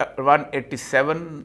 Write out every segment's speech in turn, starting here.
187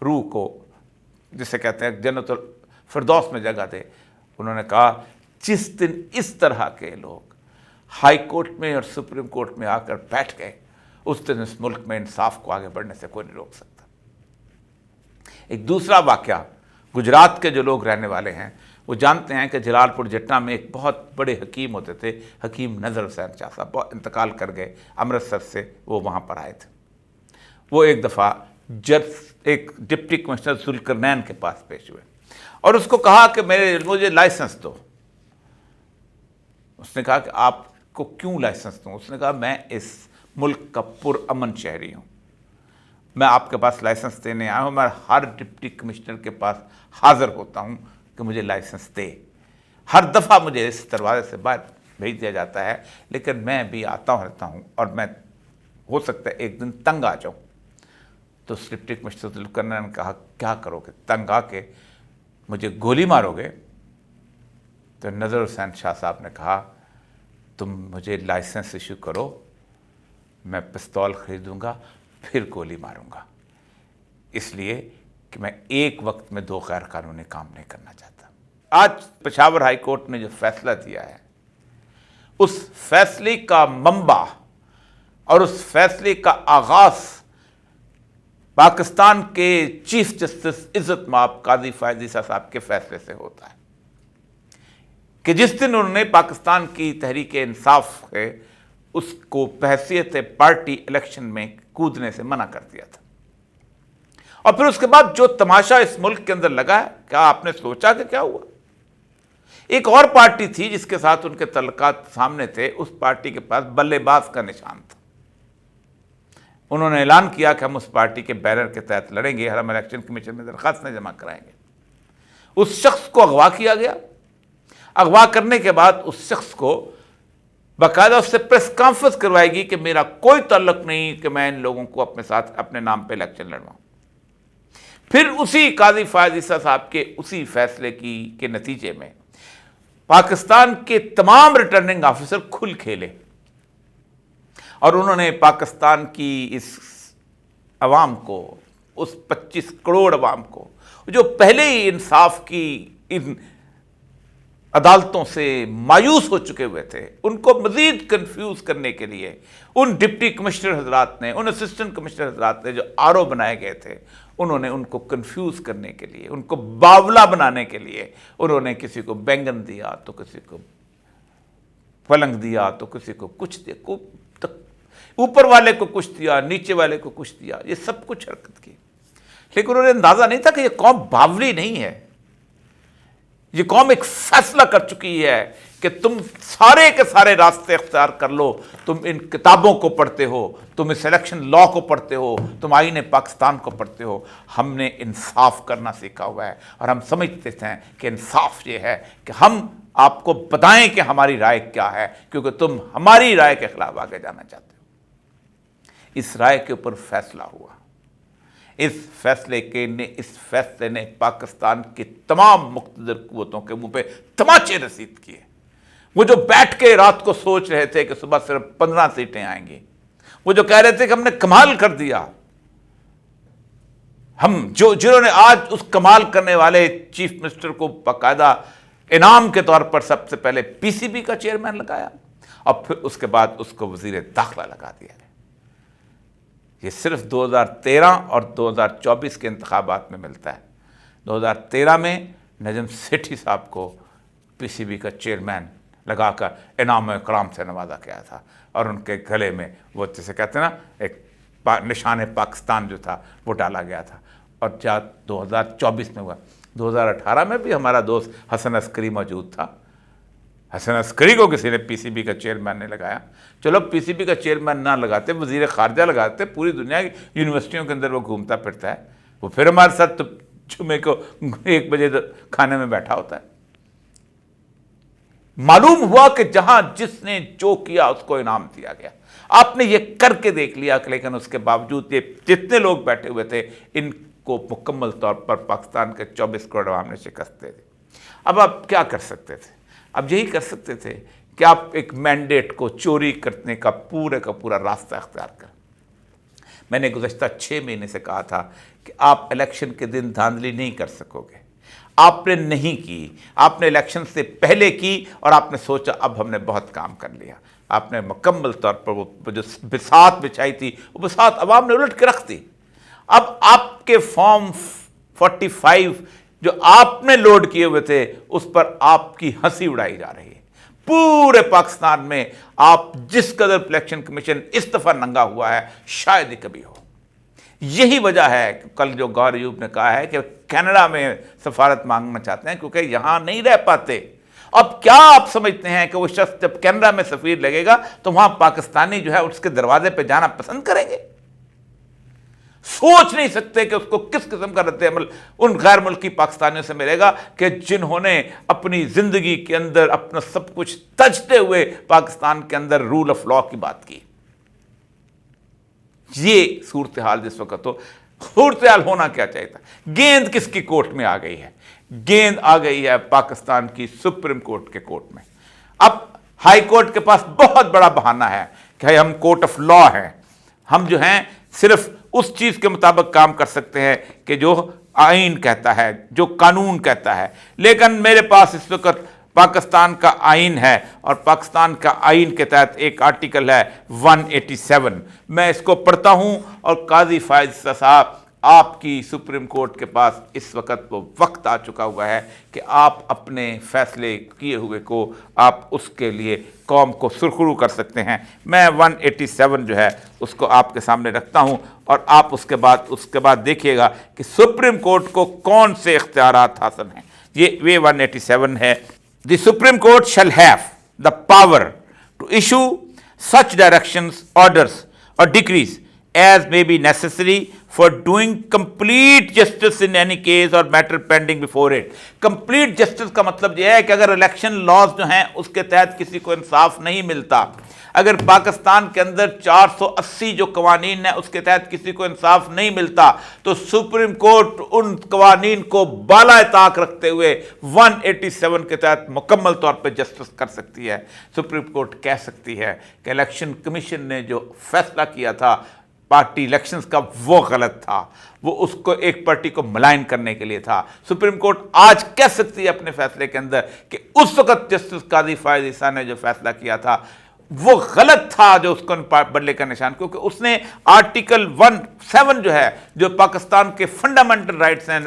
روح کو جسے کہتے ہیں جنت الفردوس میں جگہ دے، انہوں نے کہا جس دن اس طرح کے لوگ ہائی کورٹ میں اور سپریم کورٹ میں آ کر بیٹھ گئے، اس دن اس ملک میں انصاف کو آگے بڑھنے سے کوئی نہیں روک سکتا۔ ایک دوسرا واقعہ، گجرات کے جو لوگ رہنے والے ہیں وہ جانتے ہیں کہ جلال پور جٹا میں ایک بہت بڑے حکیم ہوتے تھے، حکیم نظر حسین شاہ صاحب، بہت انتقال کر گئے، امرتسر سے وہ وہاں پر آئے تھے۔ وہ ایک دفعہ ایک ڈپٹی کمشنر ذوالقرنین کے پاس پیش ہوئے اور اس کو کہا کہ مجھے لائسنس دو۔ اس نے کہا کہ آپ کو کیوں لائسنس دوں؟ اس نے کہا میں اس ملک کا پرامن شہری ہوں، میں آپ کے پاس لائسنس دینے آیا ہوں، میں ہر ڈپٹی کمشنر کے پاس حاضر ہوتا ہوں کہ مجھے لائسنس دے۔ ہر دفعہ مجھے اس دروازے سے باہر بھیج دیا جاتا ہے، لیکن میں بھی آتا رہتا ہوں اور میں ہو سکتا ہے ایک دن تنگ آ جاؤں۔ تو ڈپٹی کمشنر ذوالقرنین نے کہا کیا کرو گے؟ تنگ آ کے مجھے گولی مارو گے؟ تو نظر حسین شاہ صاحب نے کہا تم مجھے لائسنس ایشو کرو، میں پستول خریدوں گا پھر گولی ماروں گا، اس لیے کہ میں ایک وقت میں دو غیر قانونی کام نہیں کرنا چاہتا۔ آج پشاور ہائی کورٹ نے جو فیصلہ دیا ہے، اس فیصلے کا منبع اور اس فیصلے کا آغاز پاکستان کے چیف جسٹس عزت مآب قاضی فائز عیسیٰ صاحب کے فیصلے سے ہوتا ہے کہ جس دن انہوں نے پاکستان کی تحریک انصاف ہے اس کو بحیثیت پارٹی الیکشن میں کودنے سے منع کر دیا تھا۔ اور پھر اس کے بعد جو تماشا اس ملک کے اندر لگا ہے، کیا آپ نے سوچا کہ کیا ہوا؟ ایک اور پارٹی تھی جس کے ساتھ ان کے تعلقات سامنے تھے، اس پارٹی کے پاس بلے باز کا نشان تھا۔ انہوں نے اعلان کیا کہ ہم اس پارٹی کے بیرر کے تحت لڑیں گے، ہم الیکشن کمیشن میں درخواستیں جمع کرائیں گے۔ اس شخص کو اغوا کیا گیا۔ اغوا کرنے کے بعد اس شخص کو باقاعدہ اس سے پریس کانفرنس کروائی گئی کہ میرا کوئی تعلق نہیں کہ میں ان لوگوں کو اپنے ساتھ اپنے نام پہ الیکشن لڑواؤں۔ پھر اسی قاضی فائز عیسیٰ صاحب کے اسی فیصلے کے نتیجے میں پاکستان کے تمام ریٹرننگ آفیسر کھل کھیلے اور انہوں نے پاکستان کی اس عوام کو، اس 25 کروڑ عوام کو جو پہلے ہی انصاف کی ان عدالتوں سے مایوس ہو چکے ہوئے تھے، ان کو مزید کنفیوز کرنے کے لیے ان ڈپٹی کمشنر حضرات نے، ان اسسٹنٹ کمشنر حضرات نے جو آرو بنائے گئے تھے، انہوں نے ان کو کنفیوز کرنے کے لیے، ان کو باولا بنانے کے لیے انہوں نے کسی کو بینگن دیا تو کسی کو پلنگ دیا تو کسی کو کچھ دیا، اوپر والے کو کچھ دیا، نیچے والے کو کچھ دیا، یہ سب کچھ حرکت کی۔ لیکن انہوں نے اندازہ نہیں تھا کہ یہ قوم باولی نہیں ہے، یہ قوم ایک فیصلہ کر چکی ہے کہ تم سارے کے سارے راستے اختیار کر لو، تم ان کتابوں کو پڑھتے ہو، تم اس الیکشن لا کو پڑھتے ہو، تم آئین پاکستان کو پڑھتے ہو۔ ہم نے انصاف کرنا سیکھا ہوا ہے اور ہم سمجھتے ہیں کہ انصاف یہ ہے کہ ہم آپ کو بتائیں کہ ہماری رائے کیا ہے، کیونکہ تم ہماری رائے کے خلاف آگے جانا چاہتے ہو۔ اس رائے کے اوپر فیصلہ ہوا۔ اس فیصلے نے پاکستان کی تمام مقتدر قوتوں کے منہ پہ تماچے رسید کیے۔ وہ جو بیٹھ کے رات کو سوچ رہے تھے کہ صبح صرف 15 سیٹیں آئیں گی، وہ جو کہہ رہے تھے کہ ہم نے کمال کر دیا، جنہوں نے آج اس کمال کرنے والے چیف منسٹر کو باقاعدہ انعام کے طور پر سب سے پہلے پی سی بی کا چیئرمین لگایا اور پھر اس کے بعد اس کو وزیر داخلہ لگا دیا گیا۔ یہ صرف 2013 اور 2024 کے انتخابات میں ملتا ہے۔ 2013 میں نجم سیٹھی صاحب کو پی سی بی کا چیئرمین لگا کر انعام و اکرام سے نوازا گیا تھا اور ان کے گلے میں وہ جسے کہتے ہیں نا ایک نشان پاکستان جو تھا وہ ڈالا گیا تھا۔ اور 2024 میں ہوا۔ 2018 میں بھی ہمارا دوست حسن عسکری موجود تھا۔ حسن عسکری کو کسی نے پی سی بی کا چیئرمین نے لگایا۔ چلو پی سی بی کا چیئرمین نہ لگاتے، وزیر خارجہ لگاتے، پوری دنیا کی یونیورسٹیوں کے اندر وہ گھومتا پھرتا ہے، وہ پھر ہمارے ساتھ تو جمعے کو 1 بجے کھانے میں بیٹھا ہوتا ہے۔ معلوم ہوا کہ جہاں جس نے جو کیا اس کو انعام دیا گیا۔ آپ نے یہ کر کے دیکھ لیا، لیکن اس کے باوجود یہ جتنے لوگ بیٹھے ہوئے تھے ان کو مکمل طور پر پاکستان کے 24 کروڑ عوام نے شکست دے دی۔ اب آپ کیا کر سکتے تھے؟ اب یہی کر سکتے تھے کہ آپ ایک مینڈیٹ کو چوری کرنے کا پورا راستہ اختیار کریں۔ میں نے گزشتہ 6 مہینے سے کہا تھا کہ آپ الیکشن کے دن دھاندلی نہیں کر سکو گے. آپ نے نہیں کی. آپ نے الیکشن سے پہلے کی اور آپ نے سوچا اب ہم نے بہت کام کر لیا. آپ نے مکمل طور پر وہ جو بساط بچھائی تھی وہ بساط عوام نے الٹ کے رکھ دی. اب آپ کے فارم 45 جو آپ نے لوڈ کیے ہوئے تھے اس پر آپ کی ہنسی اڑائی جا رہی ہے. پورے پاکستان میں آپ جس قدر الیکشن کمیشن اس دفعہ ننگا ہوا ہے شاید ہی کبھی ہو. یہی وجہ ہے کہ کل جو گور ایوب نے کہا ہے کہ کینیڈا میں سفارت مانگنا چاہتے ہیں کیونکہ یہاں نہیں رہ پاتے. اب کیا آپ سمجھتے ہیں کہ وہ شخص جب کینیڈا میں سفیر لگے گا تو وہاں پاکستانی جو ہے اس کے دروازے پہ جانا پسند کریں گے؟ سوچ نہیں سکتے کہ اس کو کس قسم کا رد عمل ان غیر ملکی پاکستانیوں سے ملے گا کہ جنہوں نے اپنی زندگی کے اندر اپنا سب کچھ تجتے ہوئے پاکستان کے اندر رول آف لا کی بات کی. یہ صورتحال جس وقت ہو، صورتحال ہونا کیا چاہیے تھا؟ گیند کس کی کورٹ میں آ گئی ہے؟ گیند آ گئی ہے پاکستان کی سپریم کورٹ کے کورٹ میں. اب ہائی کورٹ کے پاس بہت بڑا بہانہ ہے کہ ہم کورٹ آف لا ہیں، ہم جو ہیں صرف اس چیز کے مطابق کام کر سکتے ہیں کہ جو آئین کہتا ہے، جو قانون کہتا ہے. لیکن میرے پاس اس وقت پاکستان کا آئین ہے اور پاکستان کا آئین کے تحت ایک آرٹیکل ہے 187. میں اس کو پڑھتا ہوں اور قاضی فائز صاحب آپ کی سپریم کورٹ کے پاس اس وقت وہ وقت آ چکا ہوا ہے کہ آپ اپنے فیصلے کیے ہوئے کو آپ اس کے لیے قوم کو سرخرو کر سکتے ہیں. میں 187 جو ہے اس کو آپ کے سامنے رکھتا ہوں اور آپ اس کے بعد دیکھیے گا کہ سپریم کورٹ کو کون سے اختیارات حاصل ہیں. یہ 187 ہے. The Supreme Court shall have the power to issue such directions, orders or decrees as may be necessary for doing complete justice in any case or matter pending before it. Complete justice کا مطلب یہ ہے کہ اگر election laws جو ہیں اس کے تحت کسی کو انصاف نہیں ملتا، اگر پاکستان کے اندر 480 جو قوانین ہیں اس کے تحت کسی کو انصاف نہیں ملتا تو سپریم کورٹ ان قوانین کو بالائے طاق رکھتے ہوئے 187 کے تحت مکمل طور پہ جسٹس کر سکتی ہے. سپریم کورٹ کہہ سکتی ہے کہ الیکشن کمیشن نے جو فیصلہ کیا تھا پارٹی الیکشنز کا وہ غلط تھا، وہ اس کو ایک پارٹی کو ملائن کرنے کے لیے تھا. سپریم کورٹ آج کہہ سکتی ہے اپنے فیصلے کے اندر کہ اس وقت جسٹس قاضی فائز عیسیٰ نے جو فیصلہ کیا تھا وہ غلط تھا، جو اس کو بدلے کا نشان، کیونکہ اس نے آرٹیکل 17 جو ہے جو پاکستان کے فنڈامنٹل رائٹس ہیں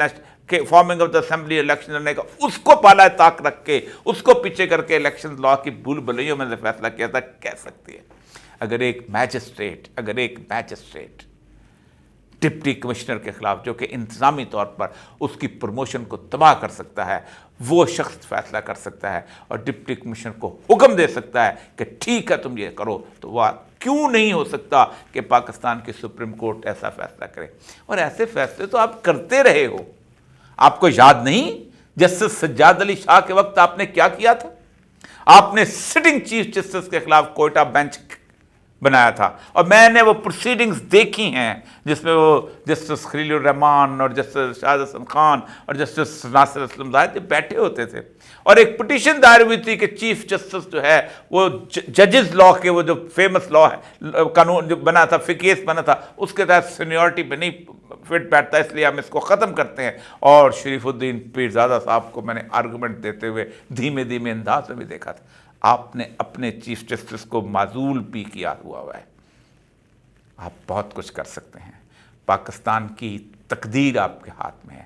کہ farming of the assembly election لڑنے کا، اس کو بالائے طاق رکھ کے اس کو پیچھے کر کے الیکشن لا کی بھول بھلیوں میں سے فیصلہ کیا تھا. کہہ سکتی ہے اگر ایک میجسٹریٹ ڈپٹی کمشنر کے خلاف جو کہ انتظامی طور پر اس کی پروموشن کو تباہ کر سکتا ہے، وہ شخص فیصلہ کر سکتا ہے اور ڈپٹی کمشنر کو حکم دے سکتا ہے کہ ٹھیک ہے تم یہ کرو، تو وہ کیوں نہیں ہو سکتا کہ پاکستان کی سپریم کورٹ ایسا فیصلہ کرے؟ اور ایسے فیصلے تو آپ کرتے رہے ہو. آپ کو یاد نہیں جسٹس سجاد علی شاہ کے وقت آپ نے کیا کیا تھا؟ آپ نے سٹنگ چیف جسٹس کے خلاف کوئٹہ بینچ بنایا تھا اور میں نے وہ پروسیڈنگز دیکھی ہیں جس میں وہ جسٹس خلیل الرحمان اور جسٹس شاہد حسن خان اور جسٹس ناصر اسلم زاہد بیٹھے ہوتے تھے اور ایک پٹیشن دائر ہوئی تھی کہ چیف جسٹس جو ہے وہ ججز لا کے وہ جو فیمس لا ہے قانون جو بنا تھا کیس بنا تھا اس کے تحت سینیورٹی پہ نہیں فٹ بیٹھتا، اس لیے ہم اس کو ختم کرتے ہیں. اور شریف الدین پیرزادہ صاحب کو میں نے آرگومنٹ دیتے ہوئے دھیمے دھیمے انداز میں بھی دیکھا تھا. آپ نے اپنے چیف جسٹس کو معزول بھی کیا ہوا ہے. آپ بہت کچھ کر سکتے ہیں. پاکستان کی تقدیر آپ کے ہاتھ میں ہے.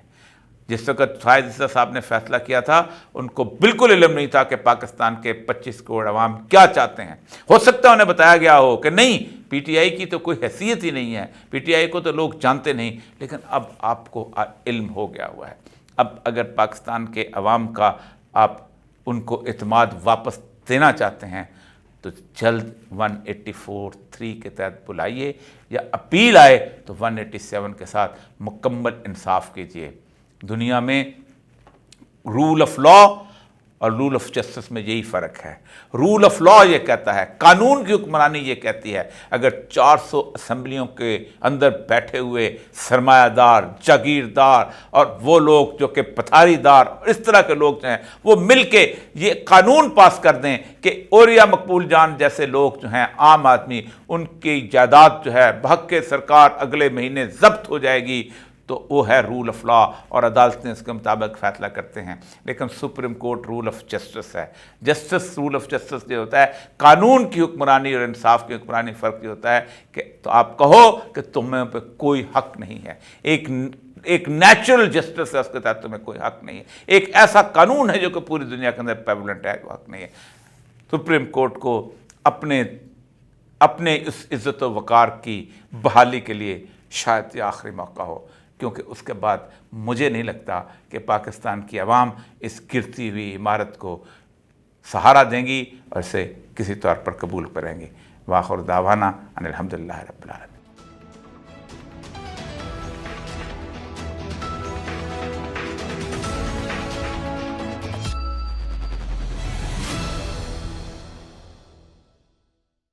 جس وقت فائز عیسیٰ صاحب نے فیصلہ کیا تھا ان کو بالکل علم نہیں تھا کہ پاکستان کے 25 کروڑ عوام کیا چاہتے ہیں. ہو سکتا ہے انہیں بتایا گیا ہو کہ نہیں پی ٹی آئی کی تو کوئی حیثیت ہی نہیں ہے، پی ٹی آئی کو تو لوگ جانتے نہیں، لیکن اب آپ کو علم ہو گیا ہوا ہے. اب اگر پاکستان کے عوام کا آپ ان کو اعتماد واپس دینا چاہتے ہیں تو جلد 184(3) کے تحت بلائیے یا اپیل آئے تو 187 کے ساتھ مکمل انصاف کیجیے. دنیا میں رول آف لا اور رول آف جسٹس میں یہی فرق ہے۔ رول آف لا یہ کہتا ہے، قانون کی حکمرانی یہ کہتی ہے اگر 400 اسمبلیوں کے اندر بیٹھے ہوئے سرمایہ دار، جاگیردار اور وہ لوگ جو کہ پتھاری دار اس طرح کے لوگ جو ہیں وہ مل کے یہ قانون پاس کر دیں کہ اوریا مقبول جان جیسے لوگ جو ہیں عام آدمی، ان کی جائیداد جو ہے بحق سرکار اگلے مہینے ضبط ہو جائے گی، تو وہ ہے رول آف لا، اور عدالتیں اس کے مطابق فیصلہ کرتے ہیں۔ لیکن supreme court rule of justice ہے۔ جسٹس، رول آف جسٹس یہ ہوتا ہے قانون کی حکمرانی اور انصاف کی حکمرانی۔ فرق یہ ہوتا ہے کہ تو آپ کہو کہ تمہیں پہ کوئی حق نہیں ہے، ایک نیچرل جسٹس ہے، اس کے تحت تمہیں کوئی حق نہیں ہے، ایک ایسا قانون ہے جو کہ پوری دنیا کے اندر پریویلنٹ ہے، وہ حق نہیں ہے۔ سپریم کورٹ کو اپنے اس عزت و وقار کی بحالی کے لیے شاید یہ آخری موقع ہو، کیونکہ اس کے بعد مجھے نہیں لگتا کہ پاکستان کی عوام اس گرتی ہوئی عمارت کو سہارا دیں گی اور اسے کسی طور پر قبول کریں گی۔ وآخر دعوانا ان الحمدللہ رب العالمین۔